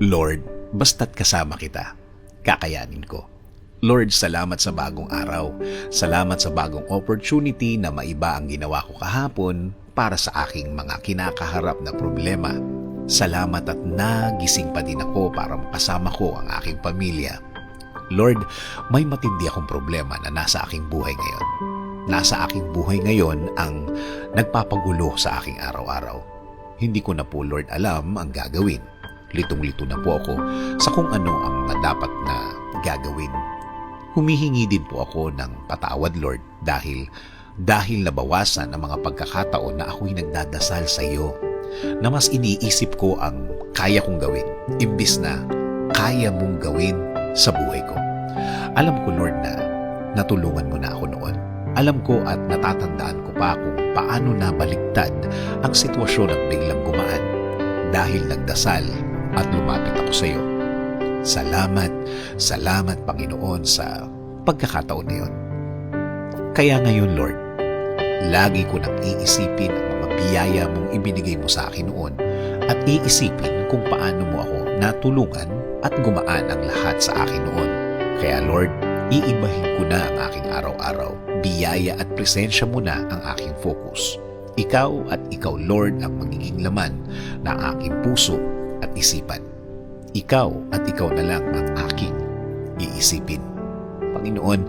Lord, basta't kasama kita, kakayanin ko. Lord, salamat sa bagong araw. Salamat sa bagong opportunity na maiba ang ginawa ko kahapon para sa aking mga kinakaharap na problema. Salamat at nagising pa din ako para makasama ko ang aking pamilya. Lord, may matindi akong problema na nasa aking buhay ngayon. Nasa aking buhay ngayon ang nagpapagulo sa aking araw-araw. Hindi ko na po, Lord, alam ang gagawin. Litong-lito na po ako sa kung ano ang mga dapat na gagawin. Humihingi din po ako ng patawad, Lord, dahil nabawasan ang mga pagkakataon na ako'y nagdadasal sa iyo, na mas iniisip ko ang kaya kong gawin, imbis na kaya mong gawin sa buhay ko. Alam ko, Lord, na natulungan mo na ako noon. Alam ko at natatandaan ko pa kung paano nabaliktad ang sitwasyon at biglang gumaan dahil nagdasal at lumapit ako sa iyo. Salamat Panginoon sa pagkakataon na yun. Kaya ngayon, Lord, lagi ko nang iisipin ang mga biyaya mong ibinigay mo sa akin noon at iisipin kung paano mo ako natulungan at gumaan ang lahat sa akin noon. Kaya Lord, iibahin ko na ang aking araw-araw. Biyaya at presensya mo na ang aking focus. Ikaw at ikaw, Lord, ang magiging laman ng aking puso at isipan. Ikaw at ikaw na lang ang aking iisipin. Panginoon,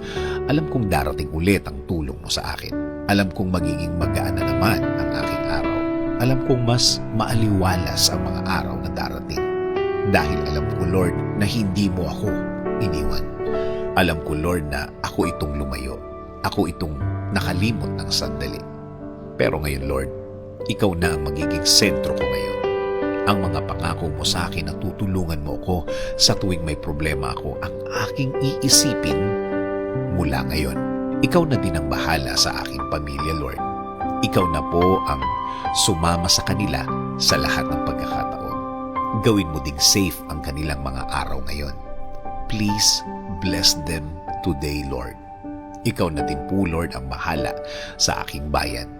alam kong darating ulit ang tulong mo sa akin. Alam kong magiging magaan na naman ang aking araw. Alam kong mas maaliwalas ang mga araw na darating. Dahil alam ko, Lord, na hindi mo ako iniwan. Alam ko, Lord, na ako itong lumayo. Ako itong nakalimot ng sandali. Pero ngayon, Lord, ikaw na ang magiging sentro ko ngayon. Ang mga pangako mo sa akin na tutulungan mo ko sa tuwing may problema ako, ang aking iisipin mula ngayon. Ikaw na din ang bahala sa aking pamilya, Lord. Ikaw na po ang sumama sa kanila sa lahat ng pagkakataon. Gawin mo ding safe ang kanilang mga araw ngayon. Please bless them today, Lord. Ikaw na din po, Lord, ang bahala sa aking bayan,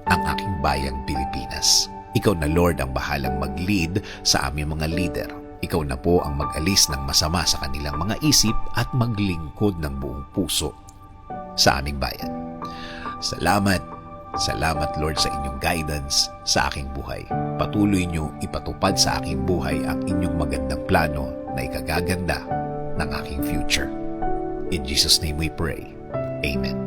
ang aking bayang Pilipinas. Ikaw na, Lord, ang bahalang mag-lead sa aming mga leader. Ikaw na po ang mag-alis ng masama sa kanilang mga isip at maglingkod ng buong puso sa aming bayan. Salamat, Lord, sa inyong guidance sa aking buhay. Patuloy niyo ipatupad sa aking buhay ang inyong magandang plano na ikagaganda ng aking future. In Jesus' name we pray. Amen.